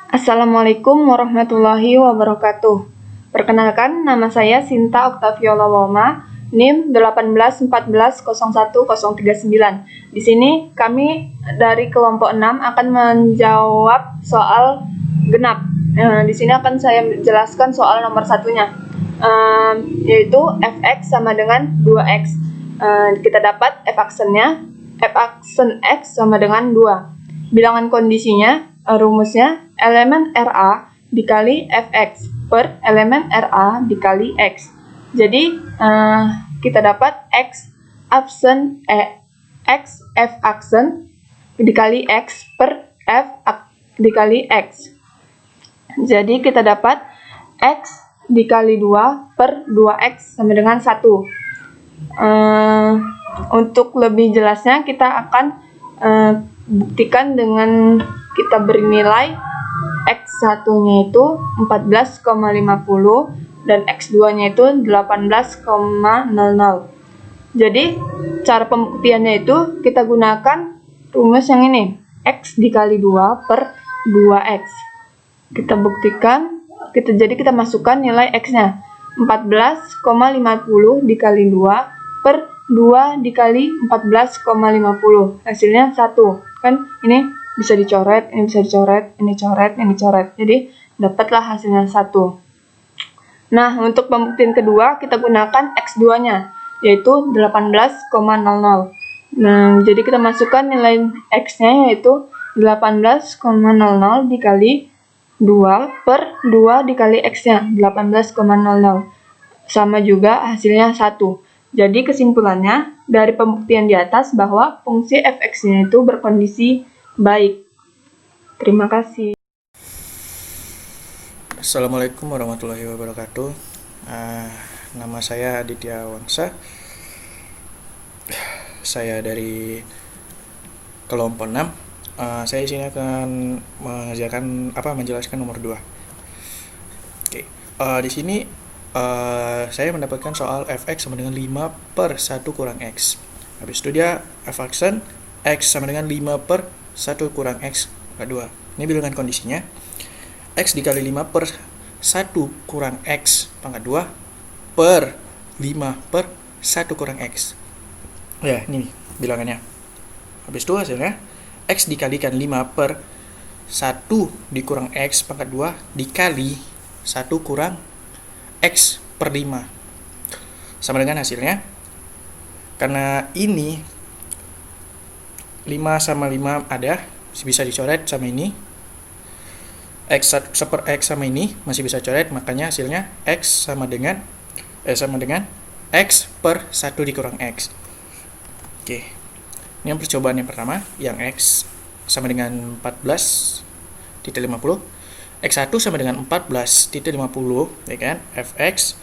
Assalamualaikum warahmatullahi wabarakatuh. Perkenalkan, nama saya Sinta Oktaviola Woma, NIM 1814010039. Di sini kami dari kelompok 6 akan menjawab soal genap. Di sini akan saya jelaskan soal nomor satunya, yaitu fx sama dengan 2x. Kita dapat f aksennya, f aksen x sama dengan 2. Bilangan kondisinya, rumusnya elemen RA dikali fx per elemen RA dikali x. Jadi kita dapat x f aksen dikali x per f dikali x. Jadi kita dapat x dikali 2 per 2x sama dengan 1. Untuk lebih jelasnya kita akan buktikan dengan kita beri nilai X1-nya itu 14,50 dan X2-nya itu 18,00. Jadi cara pembuktiannya itu kita gunakan rumus yang ini, X dikali 2 per 2X. Kita buktikan, jadi kita masukkan nilai X-nya 14,50 dikali 2 per 2 dikali 14,50. Hasilnya 1. Kan ini bisa dicoret, ini bisa dicoret, ini coret, ini coret. Jadi dapatlah hasilnya 1. Nah, untuk pembuktian kedua kita gunakan X2-nya, yaitu 18,00. Nah, jadi kita masukkan nilai X-nya yaitu 18,00 dikali 2 per 2 dikali X-nya, 18,00. Sama juga hasilnya 1. Jadi kesimpulannya dari pembuktian di atas bahwa fungsi fx-nya itu berkondisi baik. Terima kasih. Assalamualaikum warahmatullahi wabarakatuh. Nama saya Aditya Wangsa. Saya dari kelompok 6. Saya di sini akan menjelaskan nomor 2. Oke. Di sini saya mendapatkan soal fx sama dengan 5 per 1 kurang x. Habis itu dia f aksen x sama dengan 5 per 1 kurang x pangkat 2. Ini bilangan kondisinya. X dikali 5 per 1 kurang x pangkat 2 per 5 per 1 kurang x. Ya, ini bilangannya. Habis itu hasilnya x dikalikan 5 per 1 dikurang x pangkat 2 dikali 1 kurang x per 5 sama dengan hasilnya, karena ini 5 sama 5 ada, bisa dicoret sama ini, x per x sama ini masih bisa coret, makanya hasilnya x sama dengan x per 1 dikurang x. Oke, ini yang percobaan yang pertama, yang x sama dengan 14,50, X1 sama dengan 14,50, ya kan? Fx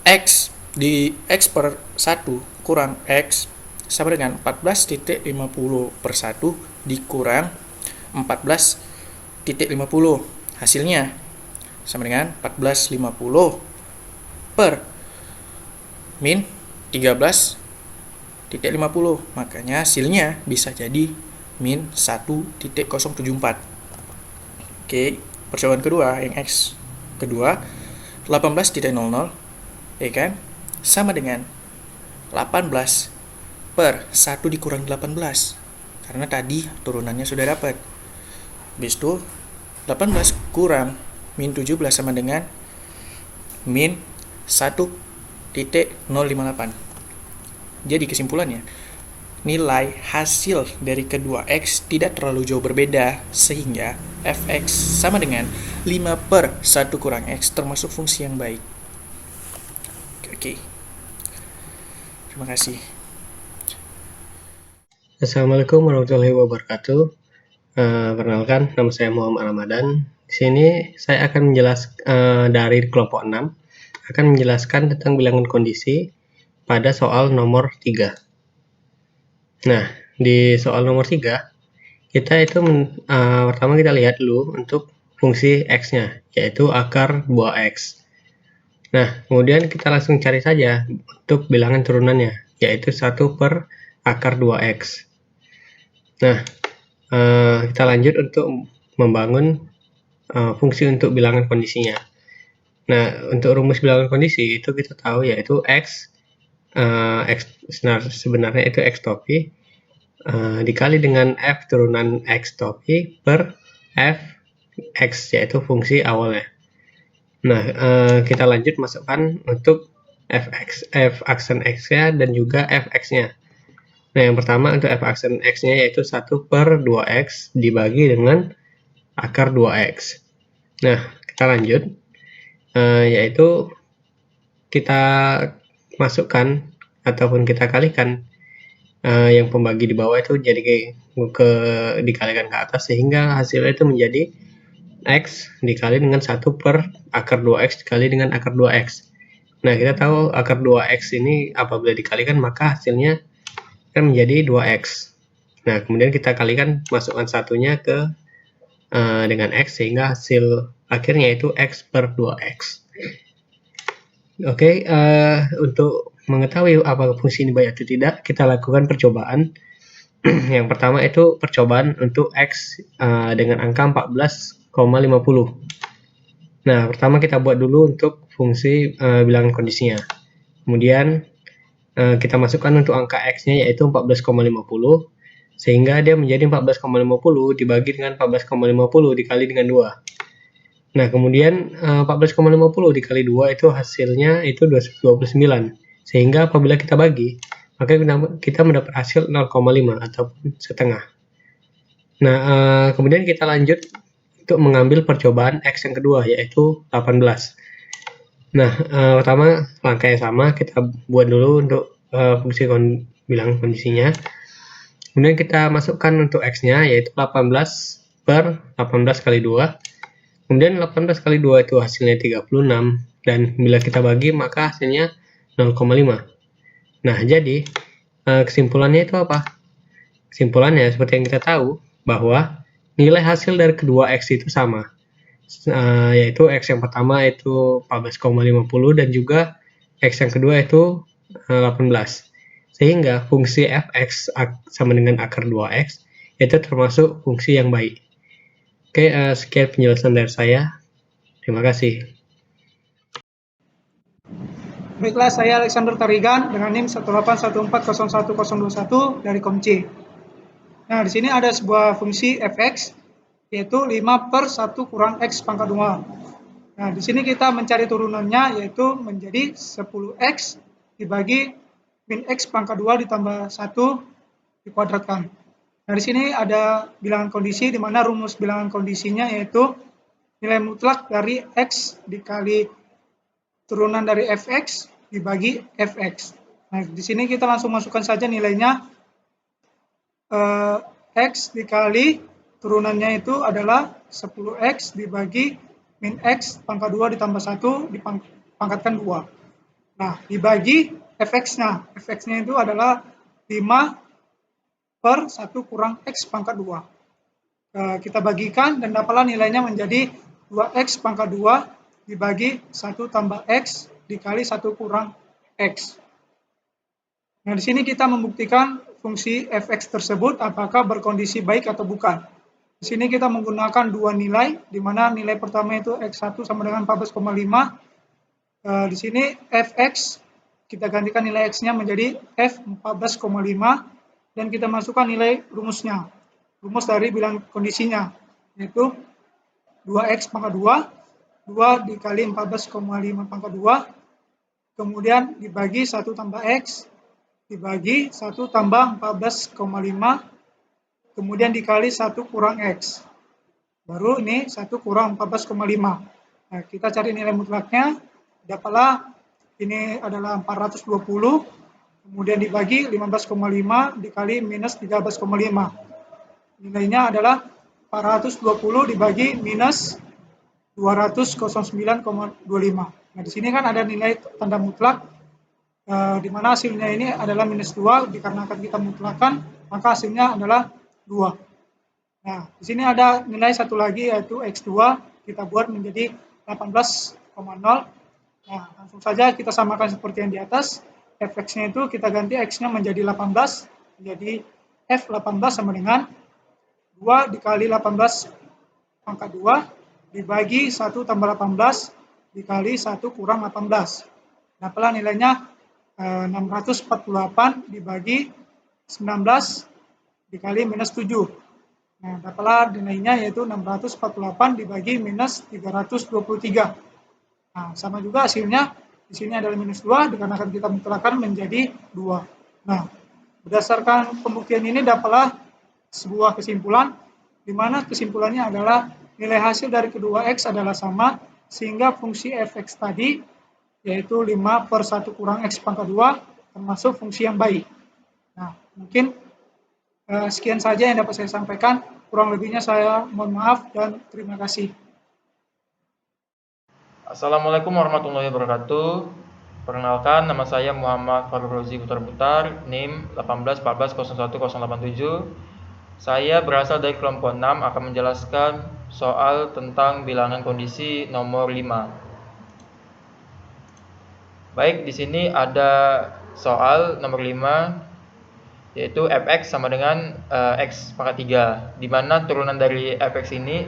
x di x per 1 kurang x sama dengan 14,50 per 1 dikurang 14,50. Hasilnya sama dengan 14,50 per min 13,50. Makanya hasilnya bisa jadi min 1,074. Oke. Percobaan kedua, yang x kedua 18,00, ya kan, sama dengan 18 per 1 dikurang 18, karena tadi turunannya sudah dapat. Habis itu 18 kurang min 17 sama dengan min 1,058. Jadi kesimpulannya, nilai hasil dari kedua x tidak terlalu jauh berbeda, sehingga fx sama dengan 5 per 1 kurang x termasuk fungsi yang baik. Oke. Terima kasih. Assalamualaikum warahmatullahi wabarakatuh. Perkenalkan, nama saya Muhammad Ramadan. Di sini saya akan menjelaskan dari kelompok 6 akan menjelaskan tentang bilangan kondisi pada soal nomor 3. Nah, di soal nomor 3, kita itu pertama kita lihat dulu untuk fungsi x-nya, yaitu akar buah x. Nah, kemudian kita langsung cari saja untuk bilangan turunannya, yaitu 1 per akar 2x. Nah, kita lanjut untuk membangun fungsi untuk bilangan kondisinya. Nah, untuk rumus bilangan kondisi itu kita tahu yaitu X sebenarnya itu X topi dikali dengan F turunan X topi per F X, yaitu fungsi awalnya. Nah, kita lanjut masukkan untuk F aksen X-nya dan juga Fx-nya. Nah, yang pertama untuk F aksen X-nya yaitu 1 per 2X dibagi dengan akar 2X. Nah, kita lanjut, yaitu kita masukkan ataupun kita kalikan yang pembagi di bawah itu jadi dikalikan ke atas, sehingga hasilnya itu menjadi X dikali dengan 1 per akar 2X dikali dengan akar 2X. Nah, kita tahu akar 2X ini apabila dikalikan maka hasilnya akan menjadi 2X. Nah, kemudian kita kalikan, masukkan satunya ke dengan X, sehingga hasil akhirnya itu X per 2X. Oke, untuk mengetahui apakah fungsi ini baik atau tidak, kita lakukan percobaan. Yang pertama itu percobaan untuk X dengan angka 14,50. Nah, pertama kita buat dulu untuk fungsi bilangan kondisinya. Kemudian kita masukkan untuk angka X-nya yaitu 14,50, sehingga dia menjadi 14,50 dibagi dengan 14,50 dikali dengan 2. Nah, kemudian 14,50 dikali 2 itu hasilnya itu 29. Sehingga apabila kita bagi, maka kita mendapat hasil 0,5 ataupun setengah. Nah, kemudian kita lanjut untuk mengambil percobaan X yang kedua, yaitu 18. Nah, pertama langkah yang sama kita buat dulu untuk fungsi bilangan kondisinya. Kemudian kita masukkan untuk X-nya yaitu 18 per 18 kali 2. Kemudian 18 kali 2 itu hasilnya 36, dan bila kita bagi maka hasilnya 0,5. Nah, jadi kesimpulannya itu apa? Kesimpulannya seperti yang kita tahu bahwa nilai hasil dari kedua X itu sama, yaitu X yang pertama itu 14,50 dan juga X yang kedua itu 18. Sehingga fungsi Fx sama dengan akar 2X itu termasuk fungsi yang baik. Oke, sekian penjelasan dari saya. Terima kasih. Baiklah, saya Alexander Tarigan dengan NIM 181401021 dari Komc. Nah, di sini ada sebuah fungsi Fx yaitu 5 per 1 kurang X pangkat 2. Nah, di sini kita mencari turunannya yaitu menjadi 10X dibagi min X pangkat 2 ditambah 1 dikuadratkan. Nah, di sini ada bilangan kondisi di mana rumus bilangan kondisinya yaitu nilai mutlak dari X dikali turunan dari Fx dibagi Fx. Nah, di sini kita langsung masukkan saja nilainya. X dikali turunannya itu adalah 10X dibagi min X pangkat 2 ditambah 1 dipangkatkan 2. Nah, dibagi Fx-nya. Fx-nya itu adalah 5 per 1 kurang X pangkat 2. Kita bagikan dan dapatlah nilainya menjadi 2X pangkat 2 dibagi 1 tambah X dikali 1 kurang X. Nah, di sini kita membuktikan fungsi Fx tersebut apakah berkondisi baik atau bukan. Di sini kita menggunakan dua nilai, di mana nilai pertama itu X1 sama dengan 14,5. Di sini Fx, kita gantikan nilai X-nya menjadi F14,5. Dan kita masukkan nilai rumusnya, rumus dari bilangan kondisinya, yaitu 2X pangkat 2, 2 dikali 14,5 pangkat 2, kemudian dibagi 1 tambah X, dibagi 1 tambah 14,5, kemudian dikali 1 kurang X. Baru ini 1 kurang 14,5. Nah, kita cari nilai mutlaknya, dapatlah ini adalah 420, kemudian dibagi 15,5 dikali minus 13,5. Nilainya adalah 420 dibagi minus 209,25. Nah, di sini kan ada nilai tanda mutlak, di mana hasilnya ini adalah minus 2, dikarenakan kita mutlakkan, maka hasilnya adalah 2. Nah, di sini ada nilai satu lagi yaitu X2, kita buat menjadi 18,0. Nah, langsung saja kita samakan seperti yang di atas. Fx-nya itu kita ganti X-nya menjadi 18, jadi F18 sama dengan 2 dikali 18 pangkat 2 dibagi 1 tambah 18 dikali 1 kurang 18. Dapatlah nilainya 648 dibagi 19 dikali minus 7. Nah, dapatlah nilainya yaitu 648 dibagi minus 323. Nah, sama juga hasilnya di sini adalah minus 2 dikarenakan kita mutlakkan menjadi 2. Nah, berdasarkan pembuktian ini dapatlah sebuah kesimpulan di mana kesimpulannya adalah nilai hasil dari kedua X adalah sama sehingga fungsi fx tadi yaitu 5/1 kurang X pangkat 2 termasuk fungsi yang baik. Nah, mungkin sekian saja yang dapat saya sampaikan. Kurang lebihnya saya mohon maaf dan terima kasih. Assalamualaikum warahmatullahi wabarakatuh. Perkenalkan, nama saya Muhammad Faruk Rozi Putar-Putar, NIM 1814010187. Saya berasal dari kelompok 6 akan menjelaskan soal tentang bilangan kondisi nomor 5. Baik, di sini ada soal nomor 5 yaitu fx sama dengan x pangkat 3, di mana turunan dari fx ini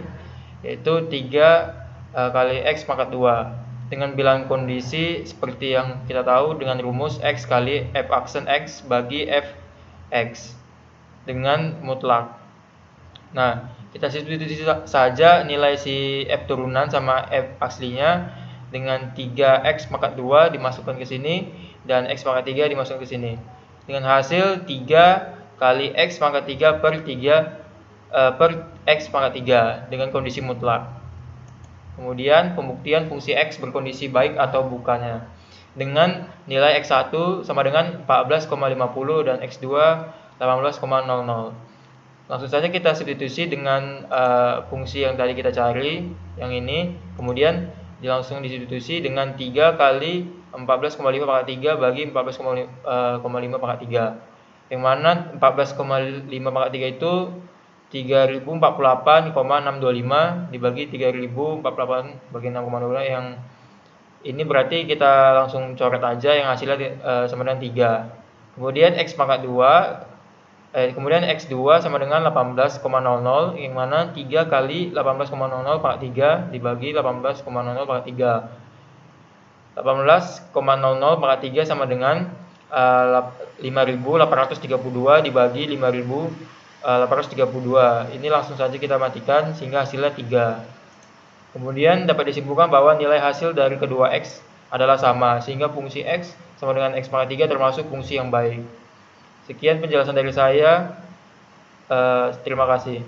yaitu 3 kali x pangkat 2 dengan bilangan kondisi seperti yang kita tahu dengan rumus x kali f aksen x bagi fx dengan mutlak. Nah, kita substitusi saja nilai si f turunan sama f aslinya dengan 3x pangkat 2 dimasukkan ke sini dan x pangkat 3 dimasukkan ke sini. Dengan hasil 3 kali x pangkat 3 per x pangkat 3 dengan kondisi mutlak. Kemudian pembuktian fungsi x berkondisi baik atau bukannya dengan nilai x1 sama dengan 14,50 dan x2 18,00. Langsung saja kita substitusi dengan fungsi yang tadi kita cari, yang ini. Kemudian langsung disubstitusi dengan 3 kali 14,5 pangkat 3 bagi 14,5 pangkat 3. Yang mana 14,5 pangkat 3 itu 3048,625 dibagi 3048 bagi 6,25, yang ini berarti kita langsung coret aja yang hasilnya sama dengan 3. Kemudian x pangkat 2 kemudian x2 sama dengan 18,00, yang mana 3 kali 18,00 pangkat 3 dibagi 18,00 pangkat 3. 18,00 pangkat 3 sama dengan 5.832 dibagi 5.832. Ini langsung saja kita matikan sehingga hasilnya 3. Kemudian dapat disimpulkan bahwa nilai hasil dari kedua x adalah sama sehingga fungsi x sama dengan x pangkat 3 termasuk fungsi yang baik. Sekian penjelasan dari saya. Terima kasih.